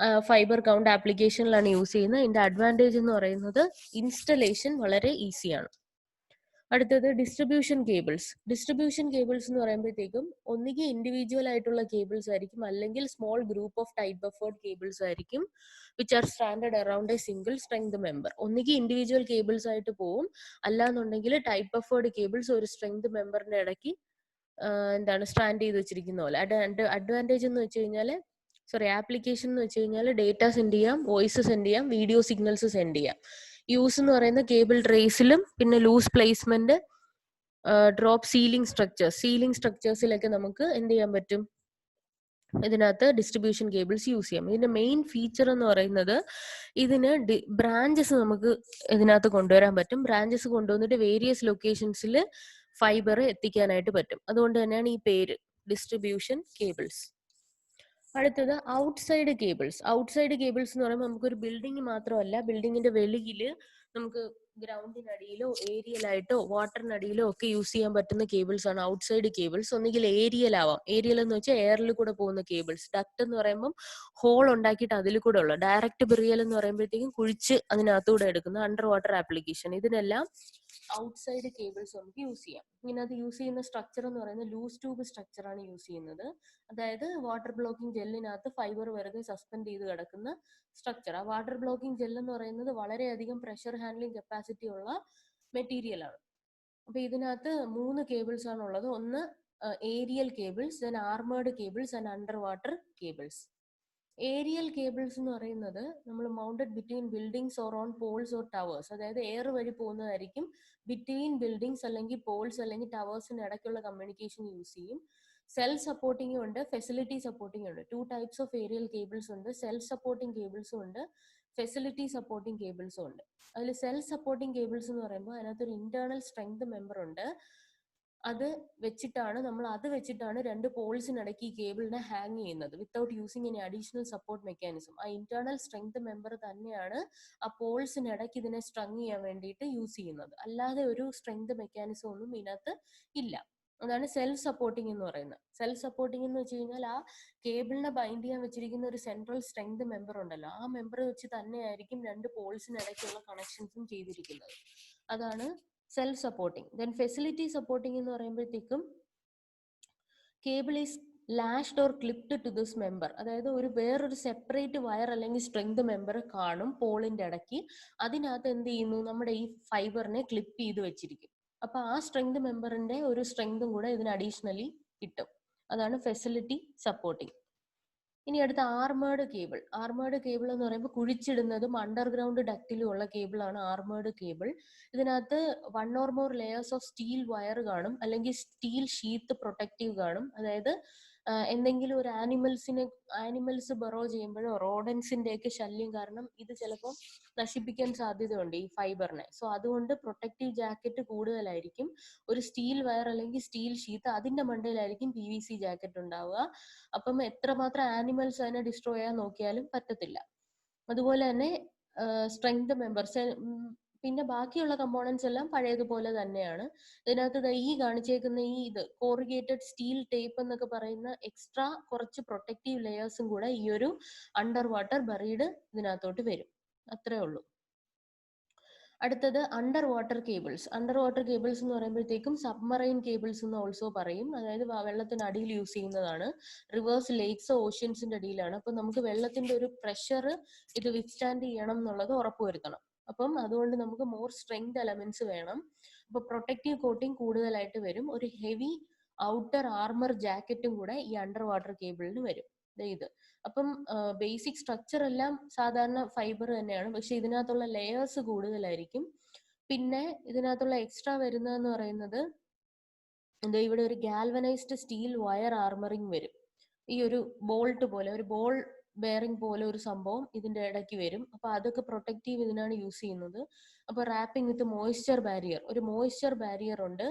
fibre count ആപ്ലിക്കേഷനിലാണ് യൂസ് ചെയ്യുന്നത്. ഇതിന്റെ അഡ്വാൻറ്റേജ് എന്ന് പറയുന്നത് ഇൻസ്റ്റലേഷൻ വളരെ ഈസിയാണ്. അടുത്തത് ഡിസ്ട്രിബ്യൂഷൻ കേബിൾസ്. ഡിസ്ട്രിബ്യൂഷൻ കേബിൾസ് എന്ന് പറയുമ്പോഴത്തേക്കും ഒന്നുകിൽ ഇൻഡിവിജ്വൽ ആയിട്ടുള്ള കേബിൾസ് ആയിരിക്കും, അല്ലെങ്കിൽ small group of tight buffered cables ആയിരിക്കും which are standard around a single strength member. ഒന്നുകിൽ ഇൻഡിവിജ്വൽ കേബിൾസ് ആയിട്ട് പോവും, അല്ലാന്നുണ്ടെങ്കിൽ ടൈറ്റ് ബഫേർഡ് കേബിൾസ് ഒരു സ്ട്രെങ്ത് മെമ്പറിന്റെ ഇടയ്ക്ക് എന്താണ് സ്റ്റാൻഡ് ചെയ്ത് വെച്ചിരിക്കുന്ന പോലെ. അഡ്വാൻറ്റേജ് എന്ന് വെച്ച് കഴിഞ്ഞാൽ ആപ്ലിക്കേഷൻ എന്ന് വെച്ച് കഴിഞ്ഞാൽ ഡേറ്റ സെൻഡ് ചെയ്യാം, വോയിസ് സെൻഡ് ചെയ്യാം, വീഡിയോ സിഗ്നൽസ് സെൻഡ് ചെയ്യാം. യൂസ് എന്ന് പറയുന്ന കേബിൾ ട്രേസിലും പിന്നെ ലൂസ് പ്ലേസ്മെന്റ്, ഡ്രോപ്പ് സീലിംഗ് സ്ട്രക്ചേഴ്സിലൊക്കെ നമുക്ക് എന്ത് ചെയ്യാൻ പറ്റും, ഇതിനകത്ത് ഡിസ്ട്രിബ്യൂഷൻ കേബിൾസ് യൂസ് ചെയ്യാം. ഇതിന്റെ മെയിൻ ഫീച്ചർ എന്ന് പറയുന്നത് ഇതിന് ബ്രാഞ്ചസ് നമുക്ക് ഇതിനകത്ത് കൊണ്ടുവരാൻ പറ്റും. ബ്രാഞ്ചസ് കൊണ്ടുവന്നിട്ട് വേരിയസ് ലൊക്കേഷൻസിൽ ഫൈബർ എത്തിക്കാനായിട്ട് പറ്റും. അതുകൊണ്ട് തന്നെയാണ് ഈ പേര് ഡിസ്ട്രിബ്യൂഷൻ കേബിൾസ്. അടുത്തത് ഔട്ട്സൈഡ് കേബിൾസ്. ഔട്ട്സൈഡ് കേബിൾസ് എന്ന് പറയുമ്പോൾ നമുക്കൊരു ബിൽഡിംഗ് മാത്രമല്ല, ബിൽഡിങ്ങിന്റെ വെളിയിൽ നമുക്ക് ഗ്രൗണ്ടിനടിയിലോ ഏരിയലായിട്ടോ വാട്ടറിനടിയിലോ ഒക്കെ യൂസ് ചെയ്യാൻ പറ്റുന്ന കേബിൾസ് ആണ് ഔട്ട്സൈഡ് കേബിൾസ്. ഒന്നുകിൽ ഏരിയൽ ആവാം. ഏരിയൽ എന്ന് വെച്ചാൽ എയറിൽ കൂടെ പോകുന്ന കേബിൾസ്. ഡക്ട് എന്ന് പറയുമ്പോൾ ഹോൾ ഉണ്ടാക്കിയിട്ട് അതിൽ കൂടെ ഉള്ള. ഡയറക്റ്റ് ബെറിയൽ എന്ന് പറയുമ്പോഴത്തേക്കും കുഴിച്ച് അതിനകത്തൂടെ എടുക്കുന്ന അണ്ടർ വാട്ടർ ആപ്ലിക്കേഷൻ. ഇതിനെല്ലാം ഔട്ട്സൈഡ് കേബിൾസ് നമുക്ക് യൂസ് ചെയ്യാം. ഇതിനകത്ത് യൂസ് ചെയ്യുന്ന സ്ട്രക്ചർ എന്ന് പറയുന്നത് ലൂസ് ട്യൂബ് സ്ട്രക്ചർ ആണ് യൂസ് ചെയ്യുന്നത്. അതായത് വാട്ടർ ബ്ലോക്കിംഗ് ജെല്ലിനകത്ത് ഫൈബർ വെറുതെ സസ്പെൻഡ് ചെയ്ത് കിടക്കുന്ന സ്ട്രക്ചർ. ആ വാട്ടർ ബ്ലോക്കിംഗ് ജെൽ എന്ന് പറയുന്നത് വളരെയധികം പ്രഷർ ഹാൻഡ്ലിംഗ് കപ്പാസിറ്റി ഉള്ള മെറ്റീരിയൽ ആണ്. അപ്പൊ ഇതിനകത്ത് 3 കേബിൾസ് ആണ് ഉള്ളത്. ഒന്ന് aerial cables, then armoured cables and underwater cables. Aerial cables എന്ന് പറയുന്നത് നമ്മൾ mounted between buildings or on poles or towers. അതായത് എയർ വഴി പോകുന്നതായിരിക്കും. ബിറ്റ്വീൻ ബിൽഡിങ്സ് അല്ലെങ്കിൽ പോൾസ് അല്ലെങ്കിൽ ടവേഴ്സിന് ഇടയ്ക്കുള്ള കമ്മ്യൂണിക്കേഷൻ യൂസ് ചെയ്യും. സെൽഫ് സപ്പോർട്ടിംഗും ഉണ്ട്, ഫെസിലിറ്റി സപ്പോർട്ടിംഗ് ഉണ്ട്. 2 ടൈപ്സ് ഓഫ് ഏരിയൽ കേബിൾസ് ഉണ്ട്. സെൽഫ് സപ്പോർട്ടിംഗ് കേബിൾസും ഉണ്ട്, ഫെസിലിറ്റി സപ്പോർട്ടിംഗ് കേബിൾസും ഉണ്ട്. അതിൽ സെൽഫ് സപ്പോർട്ടിംഗ് കേബിൾസ് എന്ന് പറയുമ്പോൾ അതിനകത്തൊരു ഇന്റേണൽ സ്ട്രെങ്ത് മെമ്പർ ഉണ്ട്. അത് വെച്ചിട്ടാണ് രണ്ട് പോൾസിനിടയ്ക്ക് ഈ കേബിളിനെ ഹാങ് ചെയ്യുന്നത് without using any additional support mechanism. ആ ഇന്റേണൽ സ്ട്രെങ്ത് മെമ്പർ തന്നെയാണ് ആ പോൾസിനിടയ്ക്ക് ഇതിനെ സ്ട്രങ് ചെയ്യാൻ വേണ്ടിയിട്ട് യൂസ് ചെയ്യുന്നത്. അല്ലാതെ ഒരു സ്ട്രെങ്ത് മെക്കാനിസം ഒന്നും ഇതിനകത്ത് ഇല്ല. അതാണ് സെൽഫ് സപ്പോർട്ടിംഗ് എന്ന് പറയുന്നത്. സെൽഫ് സപ്പോർട്ടിംഗ് എന്ന് വെച്ച് കഴിഞ്ഞാൽ ആ കേബിളിനെ ബൈൻഡ് ചെയ്യാൻ വെച്ചിരിക്കുന്ന ഒരു സെൻട്രൽ സ്ട്രെങ്ത് മെമ്പർ ഉണ്ടല്ലോ, ആ മെമ്പർ വെച്ച് തന്നെയായിരിക്കും രണ്ട് പോൾസിനിടയ്ക്കുള്ള കണക്ഷൻസും ചെയ്തിരിക്കുന്നത്. അതാണ് self supporting. Then facility supporting എന്ന് പറയുമ്പോഴത്തേക്കും cable is lashed or clipped to this member. അതായത് വേറൊരു സെപ്പറേറ്റ് വയർ അല്ലെങ്കിൽ സ്ട്രെങ്ത് മെമ്പർ കാണും പോളിന്റെ ഇടയ്ക്ക്. അതിനകത്ത് എന്ത് ചെയ്യുന്നു, നമ്മുടെ ഈ ഫൈബറിനെ ക്ലിപ്പ് ചെയ്ത് വെച്ചിരിക്കും. അപ്പൊ ആ സ്ട്രെങ്ത് മെമ്പറിന്റെ ഒരു സ്ട്രെങ്തും കൂടെ ഇതിന് അഡീഷണലി കിട്ടും. അതാണ് ഫെസിലിറ്റി സപ്പോർട്ടിംഗ്. ഇനി അടുത്ത ആർമേർഡ് കേബിൾ. ആർമേർഡ് കേബിൾ എന്ന് പറയുമ്പോൾ കുഴിച്ചിടുന്നതും അണ്ടർഗ്രൗണ്ട് ഡക്റ്റിലും ഉള്ള കേബിൾ ആണ് ആർമേർഡ് കേബിൾ. ഇതിനകത്ത് 1 or more layers of steel wire കാണും, അല്ലെങ്കിൽ സ്റ്റീൽ ഷീത്ത് പ്രൊട്ടക്റ്റീവ് കാണും. അതായത് എന്തെങ്കിലും ഒരു ആനിമൽസ് ബറോ ചെയ്യുമ്പോഴോ റോഡൻസിന്റെ ഒക്കെ ശല്യം കാരണം ഇത് ചിലപ്പോൾ നശിപ്പിക്കാൻ സാധ്യതയുണ്ട് ഈ ഫൈബറിനെ. സോ അതുകൊണ്ട് പ്രൊട്ടക്റ്റീവ് ജാക്കറ്റ് കൂടുതലായിരിക്കും. ഒരു സ്റ്റീൽ വയർ അല്ലെങ്കിൽ സ്റ്റീൽ ഷീത്ത്, അതിന്റെ മണ്ടയിലായിരിക്കും PVC ജാക്കറ്റ് ഉണ്ടാവുക. അപ്പം എത്രമാത്രം ആനിമൽസ് അതിനെ ഡിസ്ട്രോയ് ചെയ്യാൻ നോക്കിയാലും പറ്റത്തില്ല. അതുപോലെ തന്നെ സ്ട്രെങ്ത് മെമ്പർസ്, പിന്നെ ബാക്കിയുള്ള കമ്പോണൻസ് എല്ലാം പഴയതുപോലെ തന്നെയാണ്. ഇതിനകത്ത് ഈ കാണിച്ചേക്കുന്ന കോറിഗേറ്റഡ് സ്റ്റീൽ ടേപ്പ് എന്നൊക്കെ പറയുന്ന എക്സ്ട്രാ കുറച്ച് പ്രൊട്ടക്റ്റീവ് ലെയേഴ്സും കൂടെ ഈ ഒരു അണ്ടർ വാട്ടർ ബറീഡ് ഇതിനകത്തോട്ട് വരും. അത്രേ ഉള്ളൂ. അടുത്തത് under water cables. Under water cables എന്ന് പറയുമ്പോഴത്തേക്കും സബ്മറൈൻ കേബിൾസ് എന്ന് ഓൾസോ പറയും. അതായത് വെള്ളത്തിനടിയിൽ യൂസ് ചെയ്യുന്നതാണ്. റിവേഴ്സ് ലേക്സ് ഓഷ്യൻസിന്റെ അടിയിലാണ്. അപ്പൊ നമുക്ക് വെള്ളത്തിന്റെ ഒരു പ്രഷർ ഇത് വിത്ത്സ്റ്റാൻഡ് ചെയ്യണം എന്നുള്ളത് ഉറപ്പുവരുത്തണം. അപ്പം അതുകൊണ്ട് നമുക്ക് മോർ സ്ട്രെങ്ത് എലമെന്റ്സ് വേണം. അപ്പൊ പ്രൊട്ടക്റ്റീവ് കോട്ടിംഗ് കൂടുതലായിട്ട് വരും. ഒരു ഹെവി ഔട്ടർ ആർമർ ജാക്കറ്റും കൂടെ ഈ അണ്ടർ വാട്ടർ കേബിളിന് വരും. ഇത് അപ്പം ബേസിക് സ്ട്രക്ചർ എല്ലാം സാധാരണ ഫൈബർ തന്നെയാണ്, പക്ഷെ ഇതിനകത്തുള്ള ലെയേഴ്സ് കൂടുതലായിരിക്കും. പിന്നെ ഇതിനകത്തുള്ള എക്സ്ട്രാ വരുന്നതെന്ന് പറയുന്നത് എന്താ, ഇവിടെ ഒരു ഗാൽവനൈസ്ഡ് സ്റ്റീൽ വയർ ആർമറിങ് വരും. ഈ ഒരു ബോൾട്ട് പോലെ, ഒരു ബോൾ ബെയറിംഗ് പോലെ ഒരു സംഭവം ഇതിന്റെ ഇടയ്ക്ക് വരും. അപ്പൊ അതൊക്കെ പ്രൊട്ടക്റ്റീവ് ഇതിനാണ് യൂസ് ചെയ്യുന്നത്. അപ്പൊ റാപ്പിംഗ് വിത്ത് മോയ്സ്ചർ ബാരിയർ, ഒരു മോയ്സ്ചർ ബാരിയർ ഉണ്ട്.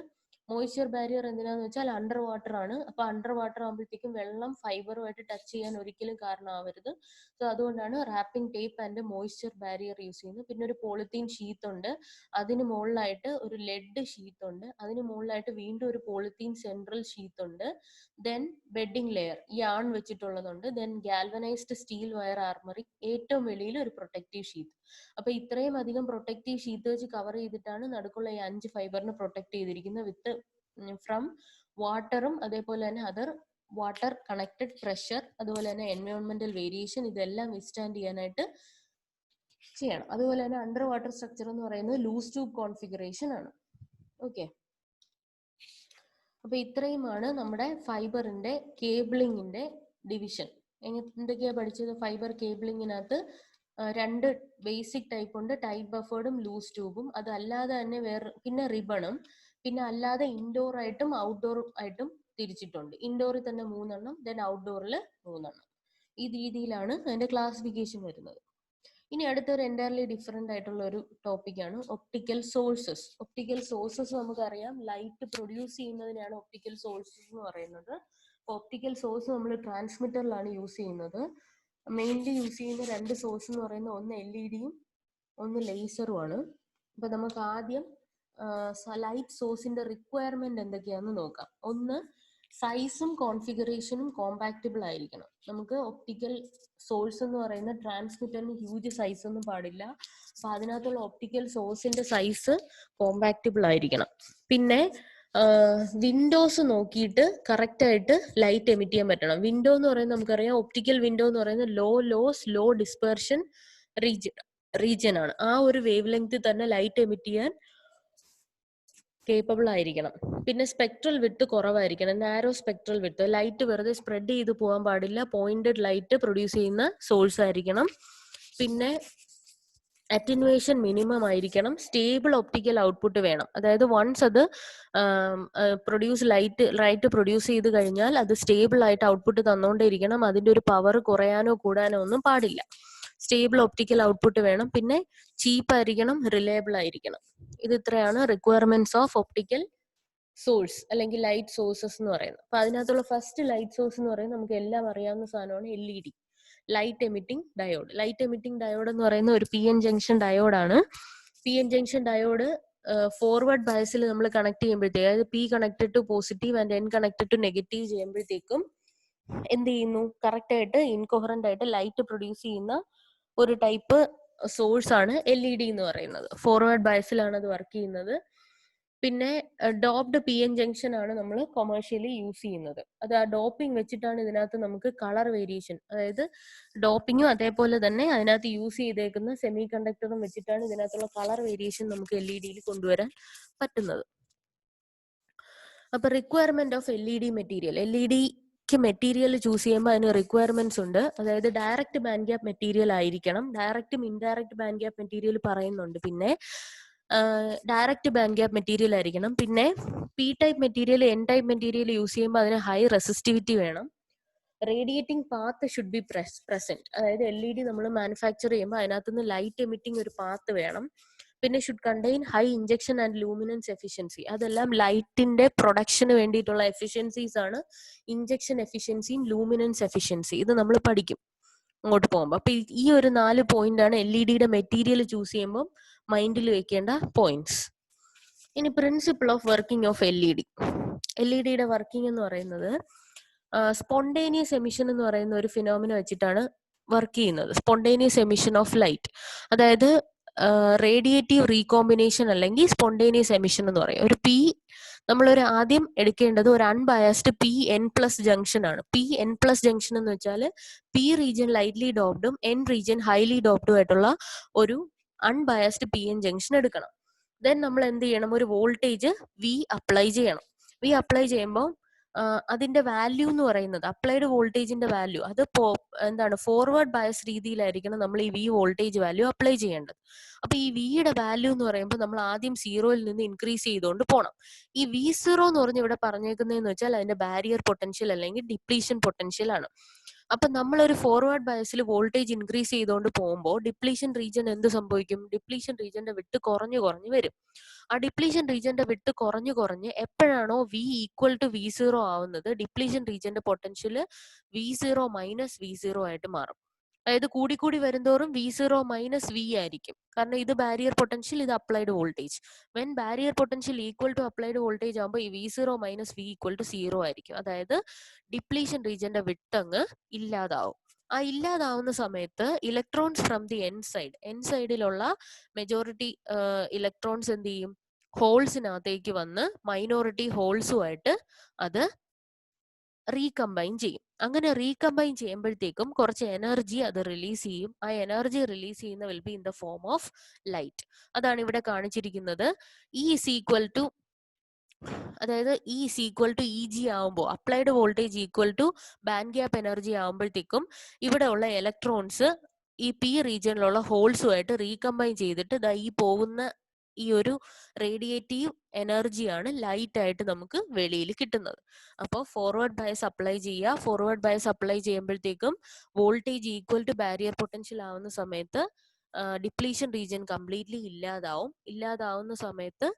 മോയ്സ്ചർ ബാരിയർ എന്തിനാന്ന് വെച്ചാൽ അണ്ടർ വാട്ടർ ആണ്. അപ്പൊ അണ്ടർ വാട്ടർ ആകുമ്പോഴത്തേക്കും വെള്ളം ഫൈബറുമായിട്ട് ടച്ച് ചെയ്യാൻ ഒരിക്കലും കാരണമാവരുത്. സോ അതുകൊണ്ടാണ് wrapping tape and moisture barrier use ചെയ്യുന്നത്. പിന്നെ ഒരു പോളിത്തീൻ ഷീത്ത് ഉണ്ട്, അതിന് മുകളിലായിട്ട് ഒരു ലെഡ് ഷീത്ത് ഉണ്ട്, അതിന് മുകളിലായിട്ട് വീണ്ടും ഒരു പോളിത്തീൻ സെൻട്രൽ ഷീത്ത് ഉണ്ട്. ദെൻ ബെഡിങ് ലെയർ യാൺ വെച്ചിട്ടുള്ളതുണ്ട്. Then galvanised steel wire armouring, ഏറ്റവും വെളിയിൽ ഒരു പ്രൊട്ടക്റ്റീവ് ഷീത്ത്. അപ്പൊ ഇത്രയും അധികം പ്രൊട്ടക്റ്റീവ് ഷീറ്റ് വെച്ച് കവർ ചെയ്തിട്ടാണ് നടുക്കുള്ള ഈ 5 ഫൈബറിന് പ്രൊട്ടക്ട് ചെയ്തിരിക്കുന്നത് വിത്ത് ഫ്രം വാട്ടറും അതേപോലെ തന്നെ അതർ വാട്ടർ കണക്റ്റഡ് പ്രഷർ, അതുപോലെ തന്നെ എൻവയോൺമെന്റൽ വേരിയേഷൻ, ഇതെല്ലാം വിസ്റ്റാൻഡ് ചെയ്യാനായിട്ട് ചെയ്യണം. അതുപോലെ തന്നെ അണ്ടർ വാട്ടർ സ്ട്രക്ചർ എന്ന് പറയുന്നത് ലൂസ് ട്യൂബ് കോൺഫിഗറേഷൻ ആണ്. ഓക്കെ, അപ്പൊ ഇത്രയുമാണ് നമ്മുടെ ഫൈബറിന്റെ കേബിളിങ്ങിന്റെ ഡിവിഷൻ. എന്തൊക്കെയാ പഠിച്ചത്? ഫൈബർ കേബിളിങ്ങിനകത്ത് 2 ബേസിക് ടൈപ്പ് ഉണ്ട്, ടൈറ്റ് ബഫേർഡും ലൂസ് ട്യൂബും. അതല്ലാതെ തന്നെ വേറെ പിന്നെ റിബണും, പിന്നെ അല്ലാതെ ഇൻഡോർ ആയിട്ടും ഔട്ട്ഡോർ ആയിട്ടും തിരിച്ചിട്ടുണ്ട്. ഇൻഡോറിൽ തന്നെ 3 എണ്ണം, ദെൻ ഔട്ട്ഡോറിൽ 3 എണ്ണം. ഈ രീതിയിലാണ് അതിന്റെ ക്ലാസിഫിക്കേഷൻ വരുന്നത്. ഇനി അടുത്തൊരു എൻറ്റയർലി ഡിഫറെന്റ് ആയിട്ടുള്ള ഒരു ടോപ്പിക്കാണ് ഒപ്റ്റിക്കൽ സോഴ്സസ്. ഒപ്റ്റിക്കൽ സോഴ്സസ് നമുക്കറിയാം, ലൈറ്റ് പ്രൊഡ്യൂസ് ചെയ്യുന്നതിനാണ് ഒപ്റ്റിക്കൽ സോഴ്സസ് എന്ന് പറയുന്നത്. ഒപ്റ്റിക്കൽ സോഴ്സ് നമ്മൾ ട്രാൻസ്മിറ്ററിലാണ് യൂസ് ചെയ്യുന്നത്. മെയിൻലി യൂസ് ചെയ്യുന്ന 2 സോഴ്സ് എന്ന് പറയുന്നത് ഒന്ന് LED-യും ഒന്ന് ലേസറുമാണ്. അപ്പൊ നമുക്ക് ആദ്യം ലൈറ്റ് സോഴ്സിന്റെ റിക്വയർമെന്റ് എന്തൊക്കെയാണെന്ന് നോക്കാം. ഒന്ന്, സൈസും കോൺഫിഗറേഷനും കോമ്പാക്റ്റബിൾ ആയിരിക്കണം. നമുക്ക് ഒപ്റ്റിക്കൽ സോഴ്സ് എന്ന് പറയുന്ന ട്രാൻസ്മിറ്ററിന് ഹ്യൂജ് സൈസ് ഒന്നും പാടില്ല. അപ്പൊ അതിനകത്തുള്ള ഒപ്റ്റിക്കൽ സോഴ്സിന്റെ സൈസ് കോമ്പാക്റ്റബിൾ ആയിരിക്കണം. പിന്നെ വിൻഡോസ് നോക്കിയിട്ട് കറക്റ്റ് ആയിട്ട് ലൈറ്റ് എമിറ്റ് ചെയ്യാൻ പറ്റണം. വിൻഡോ എന്ന് പറയുന്നത് നമുക്കറിയാം, ഒപ്റ്റിക്കൽ വിൻഡോ എന്ന് പറയുന്നത് low loss low dispersion region ആണ്. ആ ഒരു വേവ് ലെങ്ത് തന്നെ ലൈറ്റ് എമിറ്റ് ചെയ്യാൻ കേപ്പബിൾ ആയിരിക്കണം. പിന്നെ സ്പെക്ട്രൽ വിഡ്ത്ത് കുറവായിരിക്കണം, നാരോ സ്പെക്ട്രൽ വിഡ്ത്ത്. ലൈറ്റ് വെറുതെ സ്പ്രെഡ് ചെയ്ത് പോകാൻ പാടില്ല, പോയിന്റഡ് ലൈറ്റ് പ്രൊഡ്യൂസ് ചെയ്യുന്ന സോഴ്സ് ആയിരിക്കണം. പിന്നെ അറ്റനുവേഷൻ മിനിമം ആയിരിക്കണം. സ്റ്റേബിൾ ഒപ്റ്റിക്കൽ ഔട്ട്പുട്ട് വേണം. അതായത് വൺസ് അത് ലൈറ്റ് പ്രൊഡ്യൂസ് ചെയ്ത് കഴിഞ്ഞാൽ അത് സ്റ്റേബിൾ ആയിട്ട് ഔട്ട്പുട്ട് തന്നുകൊണ്ടേയിരിക്കണം. അതിന്റെ ഒരു പവർ കുറയാനോ കൂടാനോ ഒന്നും പാടില്ല. സ്റ്റേബിൾ ഒപ്റ്റിക്കൽ ഔട്ട്പുട്ട് വേണം. പിന്നെ ചീപ്പ് ആയിരിക്കണം, റിലയബിൾ ആയിരിക്കണം. ഇത് ഇത്രയാണ് റിക്വയർമെന്റ്സ് ഓഫ് ഒപ്റ്റിക്കൽ സോഴ്സ് അല്ലെങ്കിൽ ലൈറ്റ് സോഴ്സസ് എന്ന് പറയുന്നത്. അപ്പൊ അതിനകത്തുള്ള ഫസ്റ്റ് ലൈറ്റ് സോഴ്സ് എന്ന് പറയുന്നത് നമുക്ക് എല്ലാം അറിയാവുന്ന സാധനമാണ് LED, light emitting diode. Light emitting diode എന്ന് പറയുന്ന ഒരു PN ജംഗ്ഷൻ ഡയോഡാണ്. PN ജംഗ്ഷൻ ഡയോഡ് ഫോർവേഡ് ബയസിൽ നമ്മൾ കണക്ട് ചെയ്യുമ്പോഴത്തേക്ക്, അതായത് P connected to positive and N connected to negative ചെയ്യുമ്പോഴത്തേക്കും എന്ത് ചെയ്യുന്നു, കറക്റ്റ് ആയിട്ട് ഇൻകൊഹറന്റ് ആയിട്ട് ലൈറ്റ് പ്രൊഡ്യൂസ് ചെയ്യുന്ന ഒരു ടൈപ്പ് സോഴ്സ് ആണ് LED എന്ന് പറയുന്നത്. ഫോർവേഡ് ബയസിലാണ് അത് വർക്ക് ചെയ്യുന്നത്. പിന്നെ ഡോപ്ഡ് PN ജംഗ്ഷൻ ആണ് നമ്മൾ കൊമേഴ്ഷ്യലി യൂസ് ചെയ്യുന്നത്. അത് ആ ഡോപ്പിംഗ് വെച്ചിട്ടാണ് ഇതിനകത്ത് നമുക്ക് കളർ വേരിയേഷൻ, അതായത് ഡോപ്പിങ്ങും അതേപോലെ തന്നെ അതിനകത്ത് യൂസ് ചെയ്തേക്കുന്ന സെമി കണ്ടക്ടറും വെച്ചിട്ടാണ് ഇതിനകത്തുള്ള കളർ വേരിയേഷൻ നമുക്ക് LED-യിൽ കൊണ്ടുവരാൻ പറ്റുന്നത്. അപ്പൊ റിക്വയർമെന്റ് ഓഫ് LED മെറ്റീരിയൽ, LED-ക്ക് മെറ്റീരിയൽ ചൂസ് ചെയ്യുമ്പോൾ അതിന് റിക്വയർമെന്റ്സ് ഉണ്ട്. അതായത് ഡയറക്റ്റ് ബാൻഡ് ഗ്യാപ്പ് മെറ്റീരിയൽ ആയിരിക്കണം. ഡയറക്റ്റും ഇൻഡയറക്റ്റ് ബാൻഡ് ഗ്യാപ്പ് മെറ്റീരിയൽ പറയുന്നുണ്ട്. പിന്നെ ഡയറക്റ്റ് ബാൻഡ് ഗ്യാപ്പ് മെറ്റീരിയൽ ആയിരിക്കണം. പിന്നെ P type material, N type material use ചെയ്യുമ്പോൾ അതിന് ഹൈ റെസിസ്റ്റിവിറ്റി വേണം. Radiating path should be present. അതായത് LED നമ്മൾ മാനുഫാക്ചർ ചെയ്യുമ്പോൾ അതിനകത്തുനിന്ന് ലൈറ്റ് എമിറ്റിംഗ് ഒരു പാത്ത് വേണം. പിന്നെ should contain high injection and luminance efficiency. അതെല്ലാം ലൈറ്റിന്റെ പ്രൊഡക്ഷന് വേണ്ടിയിട്ടുള്ള എഫിഷ്യൻസീസ് ആണ്. ഇഞ്ചക്ഷൻ എഫിഷ്യൻസിയും ലൂമിനൻസ് എഫിഷ്യൻസി, ഇത് നമ്മൾ പഠിക്കും അങ്ങോട്ട് പോകുമ്പോൾ. അപ്പൊ ഈ ഒരു 4 പോയിന്റ് ആണ് LED-യുടെ മെറ്റീരിയൽ ചൂസ് ചെയ്യുമ്പോൾ മൈൻഡിൽ വെക്കേണ്ട പോയിന്റ്സ്. ഇനി principle of working of LED. LED-യുടെ വർക്കിംഗ് എന്ന് പറയുന്നത് സ്പോണ്ടേനിയസ് എമിഷൻ എന്ന് പറയുന്ന ഒരു ഫിനോമിന വെച്ചിട്ടാണ് വർക്ക് ചെയ്യുന്നത്. സ്പോണ്ടേനിയസ് എമിഷൻ ഓഫ് ലൈറ്റ്, അതായത് റേഡിയേറ്റീവ് റീകോമ്പിനേഷൻ അല്ലെങ്കിൽ സ്പോണ്ടേനിയസ് എമിഷൻ എന്ന് പറയും. ഒരു നമ്മളൊരു ആദ്യം എടുക്കേണ്ടത് ഒരു അൺബയസ്ഡ് PN+ ജംഗ്ഷൻ ആണ്. PN+ ജംഗ്ഷൻ എന്ന് വെച്ചാൽ P റീജിയൻ ലൈറ്റ്ലി ഡോപ്ഡും N റീജിയൻ ഹൈലി ഡോപ്ഡും ആയിട്ടുള്ള ഒരു അൺബയസ്ഡ് പി എൻ ജംഗ്ഷൻ എടുക്കണം. ദെൻ നമ്മൾ എന്ത് ചെയ്യണം, ഒരു വോൾട്ടേജ് വി അപ്ലൈ ചെയ്യണം. വി അപ്ലൈ ചെയ്യുമ്പോൾ അതിന്റെ വാല്യൂ എന്ന് പറയുന്നത് അപ്ലൈഡ് വോൾട്ടേജിന്റെ വാല്യൂ അത് എന്താണ് ഫോർവേഡ് ബയസ് രീതിയിലായിരിക്കണം നമ്മൾ ഈ വി വോൾട്ടേജ് വാല്യൂ അപ്ലൈ ചെയ്യേണ്ടത്. അപ്പൊ ഈ വിയുടെ വാല്യൂ എന്ന് പറയുമ്പോൾ നമ്മൾ ആദ്യം സീറോയിൽ നിന്ന് ഇൻക്രീസ് ചെയ്തുകൊണ്ട് പോകണം. ഈ വി സീറോ എന്ന് പറഞ്ഞ് ഇവിടെ പറഞ്ഞേക്കുന്നതെന്ന് വെച്ചാൽ അതിന്റെ ബാരിയർ പൊട്ടൻഷ്യൽ അല്ലെങ്കിൽ ഡിപ്ലീഷൻ പൊട്ടൻഷ്യൽ ആണ്. അപ്പൊ നമ്മളൊരു ഫോർവേഡ് ബയസിൽ വോൾട്ടേജ് ഇൻക്രീസ് ചെയ്തുകൊണ്ട് പോകുമ്പോൾ ഡിപ്ലീഷൻ റീജിയൻ എന്ത് സംഭവിക്കും, ഡിപ്ലീഷൻ റീജിയന്റെ വിട്ട് കുറഞ്ഞു കുറഞ്ഞു വരും. ആ ഡിപ്ലീഷൻ റീജിയന്റെ വിട്ട് കുറഞ്ഞു കുറഞ്ഞ് എപ്പോഴാണോ V equal to V zero ആവുന്നത്, ഡിപ്ലീഷൻ റീജിയന്റെ potential V zero minus V zero ആയിട്ട് മാറും. അതായത് കൂടി വരുന്തോറും വി സീറോ മൈനസ് വി ആയിരിക്കും. കാരണം ഇത് ബാരിയർ പൊട്ടൻഷ്യൽ, ഇത് applied voltage. When barrier potential equal to applied voltage ആകുമ്പോൾ ഈ V zero minus V equal to zero ആയിരിക്കും. അതായത് ഡിപ്ലീഷൻ റീജിയന്റെ വിട്ടങ്ങ് ഇല്ലാതാവും. ആ ഇല്ലാതാവുന്ന സമയത്ത് ഇലക്ട്രോൺസ് ഫ്രം ദി എൻ സൈഡിലുള്ള മെജോറിറ്റി ഇലക്ട്രോൺസ് എന്ത് ചെയ്യും, ഹോൾസിനകത്തേക്ക് വന്ന് മൈനോറിറ്റി ഹോൾസുമായിട്ട് അത് റീകമ്പൈൻ ചെയ്യും. അങ്ങനെ റീകമ്പൈൻ ചെയ്യുമ്പോഴത്തേക്കും കുറച്ച് എനർജി അത് റിലീസ് ചെയ്യും. ആ എനർജി റിലീസ് ചെയ്യുന്ന will be in the form of light. അതാണ് ഇവിടെ കാണിച്ചിരിക്കുന്നത്. ഇ ഈസ് ഈക്വൽ ടു, അതായത് E is equal to E G ആവുമ്പോൾ, applied voltage equal to band gap energy ആവുമ്പോഴത്തേക്കും ഇവിടെ ഉള്ള ഇലക്ട്രോൺസ് ഈ പി റീജിയനിലുള്ള ഹോൾസുമായിട്ട് റീകമ്പൈൻ ചെയ്തിട്ട് ഈ പോകുന്ന ഈ ഒരു റേഡിയേറ്റീവ് എനർജിയാണ് ലൈറ്റ് ആയിട്ട് നമുക്ക് വെളിയിൽ കിട്ടുന്നത്. അപ്പോൾ ഫോർവേഡ് ബയസ് അപ്ലൈ ചെയ്യുക. ഫോർവേഡ് ബയസ് അപ്ലൈ ചെയ്യുമ്പോഴത്തേക്കും voltage equal to barrier potential ആവുന്ന സമയത്ത് ഡിപ്ലീഷൻ റീജിയൻ കംപ്ലീറ്റ്ലി ഇല്ലാതാവും. ഇല്ലാതാവുന്ന സമയത്ത്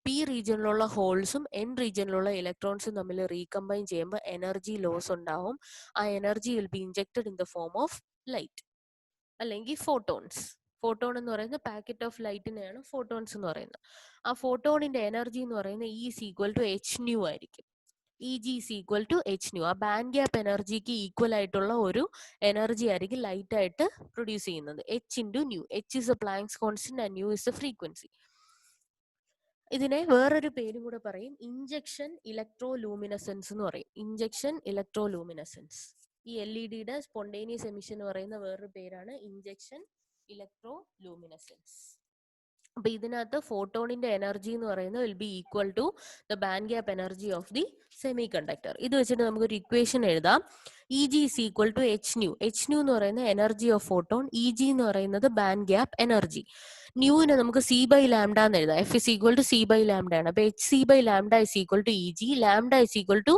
പി റീജിയനിലുള്ള ഹോൾസും എൻ റീജിയനിലുള്ള ഇലക്ട്രോൺസും തമ്മിൽ റീകമ്പൈൻ ചെയ്യുമ്പോൾ എനർജി ലോസ് ഉണ്ടാവും. ആ energy will be injected in the form of light അല്ലെങ്കിൽ ഫോട്ടോൺസ്. ഫോട്ടോൺ എന്ന് പറയുന്നത് പാക്കറ്റ് ഓഫ് ലൈറ്റിനെയാണ് ഫോട്ടോൺസ് എന്ന് പറയുന്നത്. ആ ഫോട്ടോണിന്റെ എനർജി എന്ന് പറയുന്നത് E is equal to H nu ആയിരിക്കും. E G is equal to H nu. ആ ബാൻഡ് ഗ്യാപ്പ് എനർജിക്ക് ഈക്വൽ ആയിട്ടുള്ള ഒരു എനർജി ആയിരിക്കും ലൈറ്റ് ആയിട്ട് പ്രൊഡ്യൂസ് ചെയ്യുന്നത്. H into nu. H is a Planck's constant and nu is a frequency. ഇതിനെ വേറൊരു പേരും കൂടെ പറയും, ഇഞ്ചക്ഷൻ ഇലക്ട്രോലൂമിനസെൻസ് എന്ന് പറയും. Injection electroluminescence. ഈ എൽ ഇ ഡിയുടെ സ്പോണ്ടേനിയസ് എമിഷൻ എന്ന് പറയുന്ന വേറൊരു പേരാണ് ഇഞ്ചക്ഷൻ ഇലക്ട്രോലൂമിനസെൻസ്. അപ്പൊ ഇതിനകത്ത് ഫോട്ടോണിന്റെ എനർജി എന്ന് പറയുന്നത് will be equal to the band gap energy of the semiconductor. ഇത് വെച്ചിട്ട് നമുക്കൊരു ഇക്വേഷൻ എഴുതാം. E G is equal to H nu. H nu എന്ന് പറയുന്നത് energy of photon, E G എന്ന് പറയുന്നത് ബാൻഡ് ഗ്യാപ്പ് എനർജി. ന്യൂവിനെ നമുക്ക് സി ബൈ ലാംഡ എന്ന് എഴുതാം. F is equal to C by lambda ആണ്. അപ്പൊ H C by lambda is equal to E G. Lambda is equal to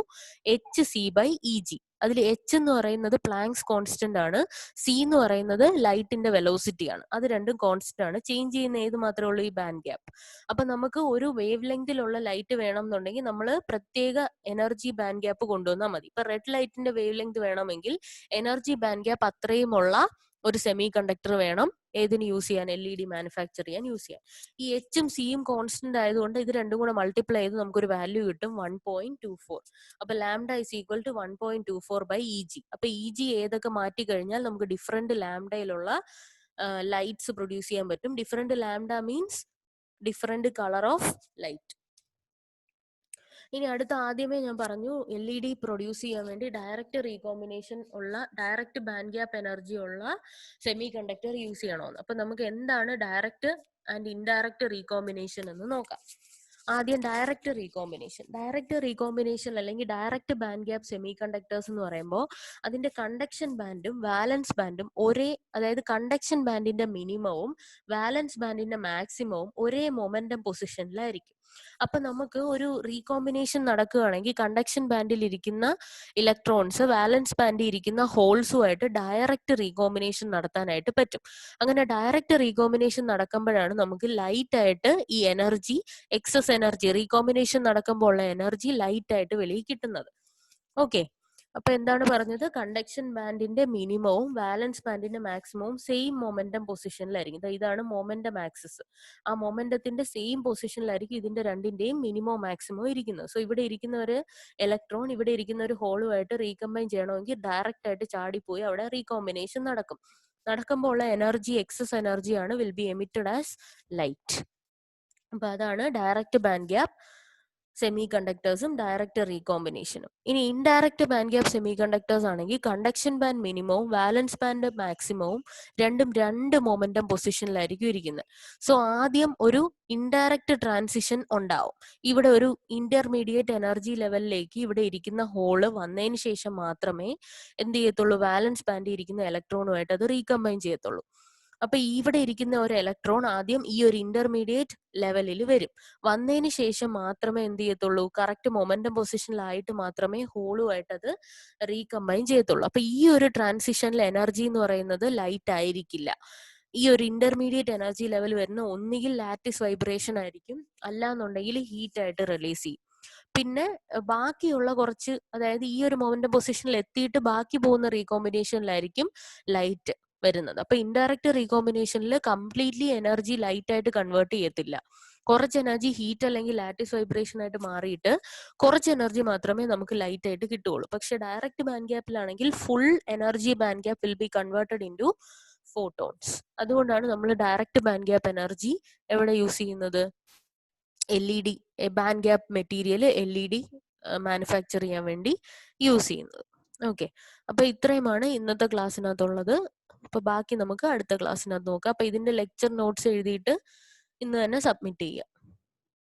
H C by E G. അതിൽ H എന്ന് പറയുന്നത് planks constant ആണ്, C എന്ന് പറയുന്നത് ലൈറ്റിന്റെ വെലോസിറ്റി ആണ്. അത് രണ്ടും കോൺസ്റ്റന്റ് ആണ്. ചേഞ്ച് ചെയ്യുന്ന ഏത് മാത്രമേ ഉള്ളൂ, ഈ ബാൻഡ് ഗ്യാപ്പ്. അപ്പൊ നമുക്ക് ഒരു വേവ് ലെങ്തിലുള്ള ലൈറ്റ് വേണം എന്നുണ്ടെങ്കിൽ നമ്മൾ പ്രത്യേക എനർജി ബാൻഡ് ഗ്യാപ്പ് കൊണ്ടുവന്നാൽ മതി. ഇപ്പൊ റെഡ് ലൈറ്റിന്റെ വേവ് ലെങ്ത് വേണമെങ്കിൽ എനർജി ബാൻഡ് ഗ്യാപ്പ് അത്രയുമുള്ള ഒരു സെമി കണ്ടക്ടർ വേണം. ഏതിന് യൂസ് ചെയ്യാൻ, എൽ ഇ ഡി മാനുഫാക്ചർ ചെയ്യാൻ യൂസ് ചെയ്യാൻ. ഈ എച്ചും സിയും കോൺസ്റ്റന്റ് ആയതുകൊണ്ട് ഇത് രണ്ടും കൂടെ മൾട്ടിപ്ലൈ ചെയ്ത് നമുക്കൊരു വാല്യൂ കിട്ടും 1.24. അപ്പൊ lambda is equal to 1.24 by E G. അപ്പൊ ഇ ജി ഏതൊക്കെ മാറ്റി കഴിഞ്ഞാൽ നമുക്ക് ഡിഫറെന്റ് ലാംഡയിലുള്ള ലൈറ്റ്സ് പ്രൊഡ്യൂസ് ചെയ്യാൻ പറ്റും. Different lambda means different colour of light. ഇനി അടുത്ത ആദ്യമേ ഞാൻ പറഞ്ഞു എൽ ഇ ഡി പ്രൊഡ്യൂസ് ചെയ്യാൻ വേണ്ടി ഡയറക്റ്റ് റീകോമ്പിനേഷൻ ഉള്ള, ഡയറക്റ്റ് ബാൻഡ് ഗ്യാപ്പ് എനർജി ഉള്ള സെമി കണ്ടക്ടർ യൂസ് ചെയ്യണമെന്ന്. അപ്പൊ നമുക്ക് എന്താണ് ഡയറക്റ്റ് ആൻഡ് ഇൻഡയറക്റ്റ് റീകോമ്പിനേഷൻ എന്ന് നോക്കാം. ആദ്യം ഡയറക്റ്റ് റീകോമ്പിനേഷൻ. ഡയറക്റ്റ് റീകോമ്പിനേഷൻ അല്ലെങ്കിൽ direct band gap semi conductors എന്ന് പറയുമ്പോൾ അതിന്റെ കണ്ടക്ഷൻ ബാൻഡും വാലൻസ് ബാൻഡും ഒരേ, അതായത് കണ്ടക്ഷൻ ബാൻഡിന്റെ മിനിമവും വാലൻസ് ബാൻഡിന്റെ മാക്സിമവും ഒരേ മൊമെന്റം പൊസിഷനിലായിരിക്കും. അപ്പൊ നമുക്ക് ഒരു റീകോമ്പിനേഷൻ നടക്കുകയാണെങ്കിൽ കണ്ടക്ഷൻ ബാൻഡിൽ ഇരിക്കുന്ന ഇലക്ട്രോൺസ് വാലൻസ് ബാൻഡിൽ ഇരിക്കുന്ന ഹോൾസുമായിട്ട് ഡയറക്റ്റ് റീകോമ്പിനേഷൻ നടത്താനായിട്ട് പറ്റും. അങ്ങനെ ഡയറക്റ്റ് റീകോമ്പിനേഷൻ നടക്കുമ്പോഴാണ് നമുക്ക് ലൈറ്റ് ആയിട്ട് ഈ എനർജി, എക്സസ് എനർജി, റീകോമ്പിനേഷൻ നടക്കുമ്പോൾ ഉള്ള എനർജി ലൈറ്റ് ആയിട്ട് വെളിയിൽ കിട്ടുന്നത്. ഓക്കെ, അപ്പൊ എന്താണ് പറഞ്ഞത്, കണ്ടക്ഷൻ ബാൻഡിന്റെ മിനിമവും വാലൻസ് ബാൻഡിന്റെ മാക്സിമവും സെയിം മൊമെന്റം പൊസിഷനിലായിരിക്കും. ഇതാണ് മൊമെന്റം ആക്സിസ്. ആ മൊമെന്റത്തിന്റെ സെയിം പൊസിഷനിലായിരിക്കും ഇതിന്റെ രണ്ടിന്റെയും മിനിമോ മാക്സിമോ ഇരിക്കുന്നത്. സോ ഇവിടെ ഇരിക്കുന്ന ഒരു ഇലക്ട്രോൺ ഇവിടെ ഇരിക്കുന്ന ഒരു ഹോളുമായിട്ട് റീകമ്പൈൻ ചെയ്യണമെങ്കിൽ ഡയറക്റ്റ് ആയിട്ട് ചാടിപ്പോയി അവിടെ റീകോമ്പിനേഷൻ നടക്കും. നടക്കുമ്പോൾ ഉള്ള എനർജി, എക്സസ് എനർജിയാണ് will be emitted as light. അപ്പൊ അതാണ് ഡയറക്റ്റ് ബാൻഡ് ഗ്യാപ്പ്. സെമി കണ്ടക്ടേഴ്സും ഡയറക്റ്റ് റീകോമ്പിനേഷനും. ഇനി indirect band gap semiconductors ആണെങ്കിൽ കണ്ടക്ഷൻ ബാൻഡ് മിനിമവും വാലൻസ് ബാൻഡ് മാക്സിമവും രണ്ടും രണ്ട് മൊമെന്റം പൊസിഷനിലായിരിക്കും ഇരിക്കുന്നത്. സോ ആദ്യം ഒരു ഇൻഡയറക്റ്റ് ട്രാൻസിഷൻ ഉണ്ടാവും. ഇവിടെ ഒരു ഇന്റർമീഡിയറ്റ് എനർജി ലെവലിലേക്ക് ഇവിടെ ഇരിക്കുന്ന ഹോള് വന്നതിന് ശേഷം മാത്രമേ എന്ത് ചെയ്യത്തുള്ളൂ, വാലൻസ് ബാൻഡിൽ ഇരിക്കുന്ന ഇലക്ട്രോണുമായിട്ട് അത് റീകമ്പൈൻ ചെയ്യത്തുള്ളൂ. അപ്പൊ ഇവിടെ ഇരിക്കുന്ന ഒരു ഇലക്ട്രോൺ ആദ്യം ഈ ഒരു ഇന്റർമീഡിയറ്റ് ലെവലിൽ വരും. വന്നതിന് ശേഷം മാത്രമേ എന്ത് ചെയ്യത്തുള്ളൂ, കറക്റ്റ് മൊമെന്റം പൊസിഷനിലായിട്ട് മാത്രമേ ഹോളുമായിട്ട് അത് റീകമ്പൈൻ ചെയ്യത്തുള്ളൂ. അപ്പൊ ഈ ഒരു ട്രാൻസിഷനിൽ എനർജി എന്ന് പറയുന്നത് ലൈറ്റ് ആയിരിക്കില്ല. ഈ ഒരു ഇന്റർമീഡിയറ്റ് എനർജി ലെവൽ വരുന്ന ഒന്നുകിൽ ലാറ്റിസ് വൈബ്രേഷൻ ആയിരിക്കും, അല്ലാന്നുണ്ടെങ്കിൽ ഹീറ്റ് ആയിട്ട് റിലീസ് ചെയ്യും. പിന്നെ ബാക്കിയുള്ള കുറച്ച്, അതായത് ഈ ഒരു മൊമെന്റം പൊസിഷനിൽ എത്തിയിട്ട് ബാക്കി പോകുന്ന റീകോമ്പിനേഷനിലായിരിക്കും ലൈറ്റ് വരുന്നത്. അപ്പൊ ഇൻഡയറക്റ്റ് റീകോമ്പിനേഷനിൽ കംപ്ലീറ്റ്ലി എനർജി ലൈറ്റ് ആയിട്ട് കൺവേർട്ട് ചെയ്യത്തില്ല. കുറച്ച് എനർജി ഹീറ്റ് അല്ലെങ്കിൽ ലാറ്റിസ് വൈബ്രേഷൻ ആയിട്ട് മാറിയിട്ട് കുറച്ച് എനർജി മാത്രമേ നമുക്ക് ലൈറ്റ് ആയിട്ട് കിട്ടുകയുള്ളൂ. പക്ഷെ ഡയറക്റ്റ് ബാൻഡ് ഗ്യാപ്പിലാണെങ്കിൽ full energy band gap will be converted into photons. അതുകൊണ്ടാണ് നമ്മൾ ഡയറക്റ്റ് ബാൻഡ് ഗ്യാപ്പ് എനർജി എവിടെ യൂസ് ചെയ്യുന്നത്? LED band gap material LED manufacture ചെയ്യാൻ വേണ്ടി യൂസ് ചെയ്യുന്നത്. ഓക്കെ, അപ്പൊ ഇത്രയുമാണ് ഇന്നത്തെ ക്ലാസ്സിനകത്തുള്ളത്. അപ്പൊ ബാക്കി നമുക്ക് അടുത്ത ക്ലാസ്സിനകത്ത് നോക്കാം. അപ്പൊ ഇതിന്റെ ലെക്ചർ നോട്ട്സ് എഴുതിയിട്ട് ഇന്ന് തന്നെ സബ്മിറ്റ് ചെയ്യുക.